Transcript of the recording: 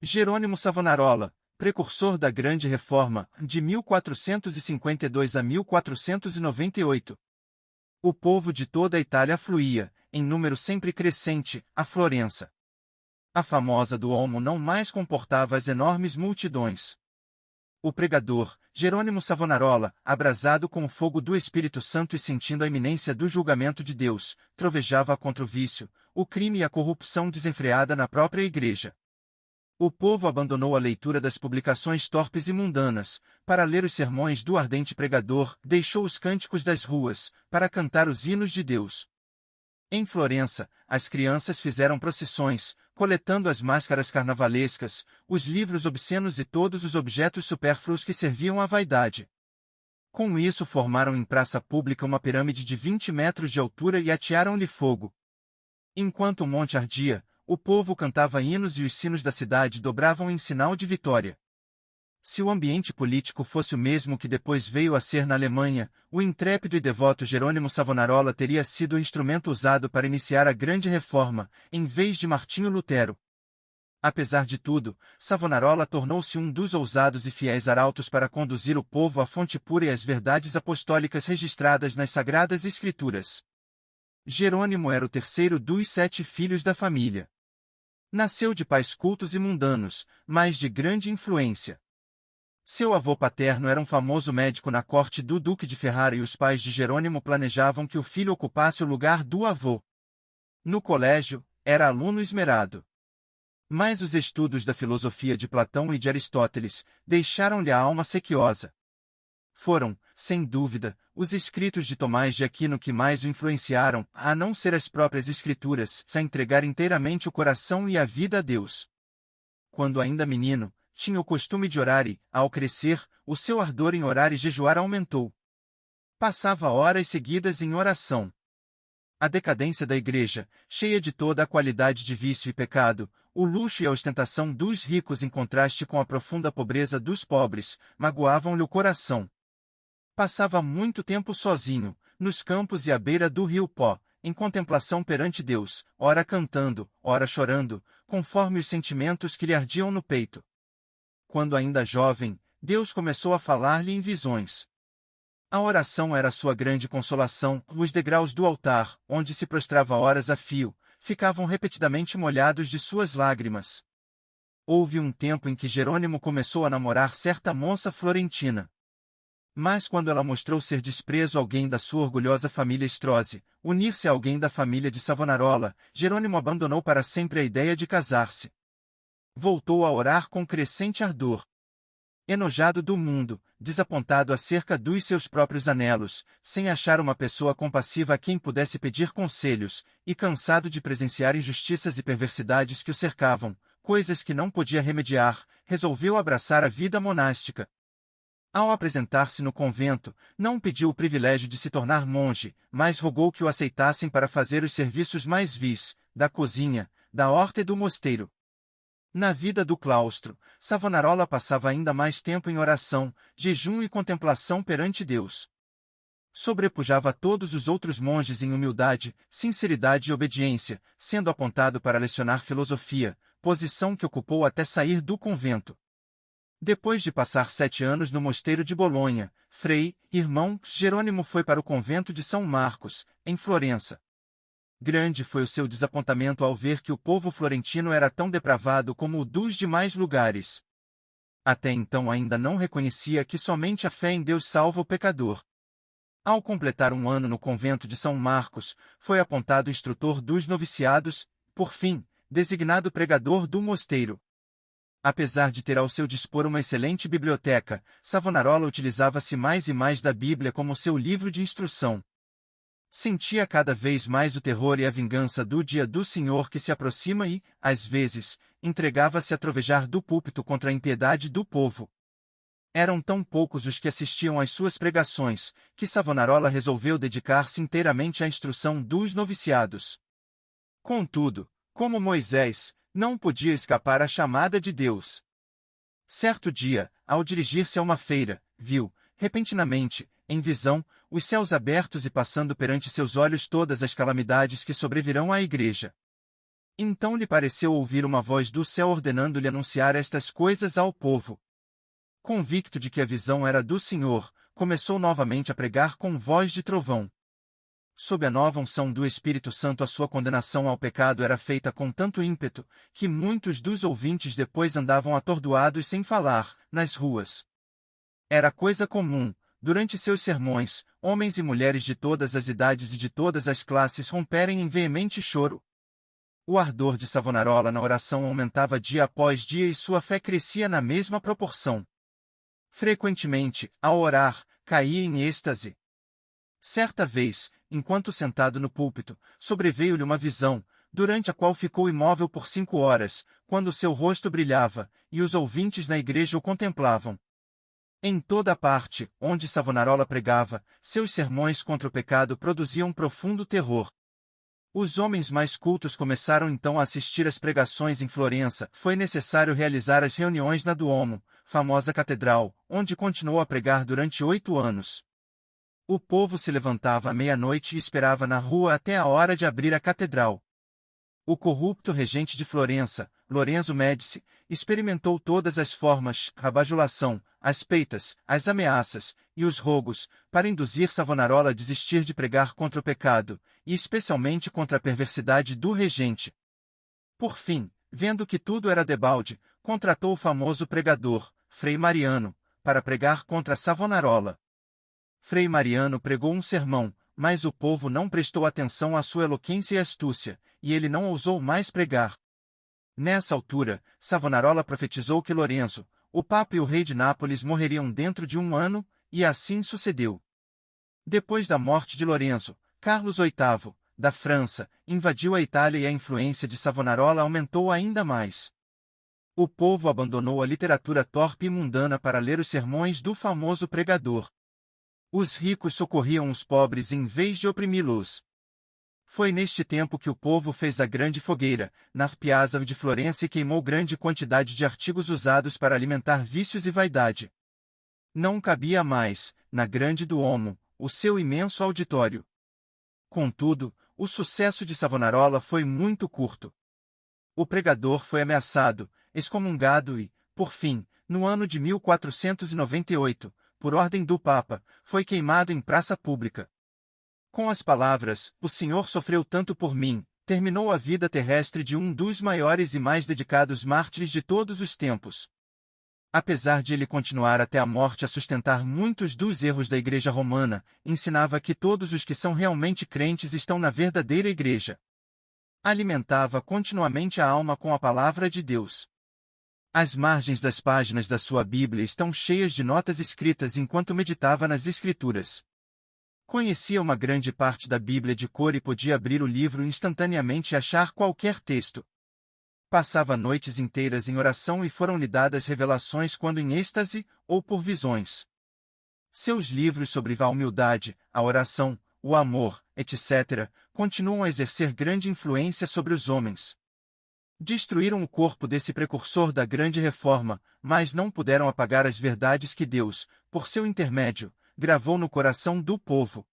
Jerônimo Savonarola, precursor da Grande Reforma, de 1452 a 1498. O povo de toda a Itália afluía, em número sempre crescente, a Florença. A famosa Duomo não mais comportava as enormes multidões. O pregador, Jerônimo Savonarola, abrasado com o fogo do Espírito Santo e sentindo a iminência do julgamento de Deus, trovejava contra o vício, o crime e a corrupção desenfreada na própria igreja. O povo abandonou a leitura das publicações torpes e mundanas, para ler os sermões do ardente pregador, deixou os cânticos das ruas, para cantar os hinos de Deus. Em Florença, as crianças fizeram procissões, coletando as máscaras carnavalescas, os livros obscenos e todos os objetos supérfluos que serviam à vaidade. Com isso formaram em praça pública uma pirâmide de 20 metros de altura e atearam-lhe fogo. Enquanto o monte ardia, o povo cantava hinos e os sinos da cidade dobravam em sinal de vitória. Se o ambiente político fosse o mesmo que depois veio a ser na Alemanha, o intrépido e devoto Jerônimo Savonarola teria sido o instrumento usado para iniciar a Grande Reforma, em vez de Martinho Lutero. Apesar de tudo, Savonarola tornou-se um dos ousados e fiéis arautos para conduzir o povo à fonte pura e às verdades apostólicas registradas nas Sagradas Escrituras. Jerônimo era o terceiro dos 7 filhos da família. Nasceu de pais cultos e mundanos, mas de grande influência. Seu avô paterno era um famoso médico na corte do Duque de Ferrara e os pais de Jerônimo planejavam que o filho ocupasse o lugar do avô. No colégio, era aluno esmerado. Mas os estudos da filosofia de Platão e de Aristóteles deixaram-lhe a alma sequiosa. Foram, sem dúvida, os escritos de Tomás de Aquino que mais o influenciaram, a não ser as próprias escrituras, a entregar inteiramente o coração e a vida a Deus. Quando ainda menino, tinha o costume de orar e, ao crescer, o seu ardor em orar e jejuar aumentou. Passava horas seguidas em oração. A decadência da igreja, cheia de toda a qualidade de vício e pecado, o luxo e a ostentação dos ricos em contraste com a profunda pobreza dos pobres, magoavam-lhe o coração. Passava muito tempo sozinho, nos campos e à beira do rio Pó, em contemplação perante Deus, ora cantando, ora chorando, conforme os sentimentos que lhe ardiam no peito. Quando ainda jovem, Deus começou a falar-lhe em visões. A oração era sua grande consolação, os degraus do altar, onde se prostrava horas a fio, ficavam repetidamente molhados de suas lágrimas. Houve um tempo em que Jerônimo começou a namorar certa moça florentina. Mas quando ela mostrou ser desprezo a alguém da sua orgulhosa família Strozzi, unir-se a alguém da família de Savonarola, Jerônimo abandonou para sempre a ideia de casar-se. Voltou a orar com crescente ardor. Enojado do mundo, desapontado acerca dos seus próprios anelos, sem achar uma pessoa compassiva a quem pudesse pedir conselhos, e cansado de presenciar injustiças e perversidades que o cercavam, coisas que não podia remediar, resolveu abraçar a vida monástica. Ao apresentar-se no convento, não pediu o privilégio de se tornar monge, mas rogou que o aceitassem para fazer os serviços mais vis, da cozinha, da horta e do mosteiro. Na vida do claustro, Savonarola passava ainda mais tempo em oração, jejum e contemplação perante Deus. Sobrepujava todos os outros monges em humildade, sinceridade e obediência, sendo apontado para lecionar filosofia, posição que ocupou até sair do convento. Depois de passar 7 anos no mosteiro de Bolonha, Frei, irmão, Jerônimo foi para o convento de São Marcos, em Florença. Grande foi o seu desapontamento ao ver que o povo florentino era tão depravado como o dos demais lugares. Até então ainda não reconhecia que somente a fé em Deus salva o pecador. Ao completar 1 ano no convento de São Marcos, foi apontado instrutor dos noviciados, por fim, designado pregador do mosteiro. Apesar de ter ao seu dispor uma excelente biblioteca, Savonarola utilizava-se mais e mais da Bíblia como seu livro de instrução. Sentia cada vez mais o terror e a vingança do dia do Senhor que se aproxima e, às vezes, entregava-se a trovejar do púlpito contra a impiedade do povo. Eram tão poucos os que assistiam às suas pregações, que Savonarola resolveu dedicar-se inteiramente à instrução dos noviciados. Contudo, como Moisés, não podia escapar à chamada de Deus. Certo dia, ao dirigir-se a uma feira, viu, repentinamente, em visão, os céus abertos e passando perante seus olhos todas as calamidades que sobrevirão à igreja. Então lhe pareceu ouvir uma voz do céu ordenando-lhe anunciar estas coisas ao povo. Convicto de que a visão era do Senhor, começou novamente a pregar com voz de trovão. Sob a nova unção do Espírito Santo, a sua condenação ao pecado era feita com tanto ímpeto, que muitos dos ouvintes depois andavam atordoados sem falar, nas ruas. Era coisa comum, durante seus sermões, homens e mulheres de todas as idades e de todas as classes romperem em veemente choro. O ardor de Savonarola na oração aumentava dia após dia e sua fé crescia na mesma proporção. Frequentemente, ao orar, caía em êxtase. Certa vez, enquanto sentado no púlpito, sobreveio-lhe uma visão, durante a qual ficou imóvel por 5 horas, quando seu rosto brilhava, e os ouvintes na igreja o contemplavam. Em toda a parte, onde Savonarola pregava, seus sermões contra o pecado produziam profundo terror. Os homens mais cultos começaram então a assistir às pregações em Florença. Foi necessário realizar as reuniões na Duomo, famosa catedral, onde continuou a pregar durante 8 anos. O povo se levantava à meia-noite e esperava na rua até a hora de abrir a catedral. O corrupto regente de Florença, Lorenzo Médici, experimentou todas as formas, a bajulação, as peitas, as ameaças e os rogos, para induzir Savonarola a desistir de pregar contra o pecado, e especialmente contra a perversidade do regente. Por fim, vendo que tudo era debalde, contratou o famoso pregador, Frei Mariano, para pregar contra Savonarola. Frei Mariano pregou um sermão, mas o povo não prestou atenção à sua eloquência e astúcia, e ele não ousou mais pregar. Nessa altura, Savonarola profetizou que Lorenzo, o Papa e o rei de Nápoles morreriam dentro de 1 ano, e assim sucedeu. Depois da morte de Lorenzo, Carlos VIII, da França, invadiu a Itália e a influência de Savonarola aumentou ainda mais. O povo abandonou a literatura torpe e mundana para ler os sermões do famoso pregador. Os ricos socorriam os pobres em vez de oprimi-los. Foi neste tempo que o povo fez a grande fogueira, na Piazza de Florença, e queimou grande quantidade de artigos usados para alimentar vícios e vaidade. Não cabia mais, na grande Duomo, o seu imenso auditório. Contudo, o sucesso de Savonarola foi muito curto. O pregador foi ameaçado, excomungado e, por fim, no ano de 1498, por ordem do Papa, foi queimado em praça pública. Com as palavras, "O Senhor sofreu tanto por mim", terminou a vida terrestre de um dos maiores e mais dedicados mártires de todos os tempos. Apesar de ele continuar até a morte a sustentar muitos dos erros da Igreja Romana, ensinava que todos os que são realmente crentes estão na verdadeira Igreja. Alimentava continuamente a alma com a palavra de Deus. As margens das páginas da sua Bíblia estão cheias de notas escritas enquanto meditava nas Escrituras. Conhecia uma grande parte da Bíblia de cor e podia abrir o livro instantaneamente e achar qualquer texto. Passava noites inteiras em oração e foram-lhe dadas revelações quando em êxtase, ou por visões. Seus livros sobre a humildade, a oração, o amor, etc., continuam a exercer grande influência sobre os homens. Destruíram o corpo desse precursor da grande reforma, mas não puderam apagar as verdades que Deus, por seu intermédio, gravou no coração do povo.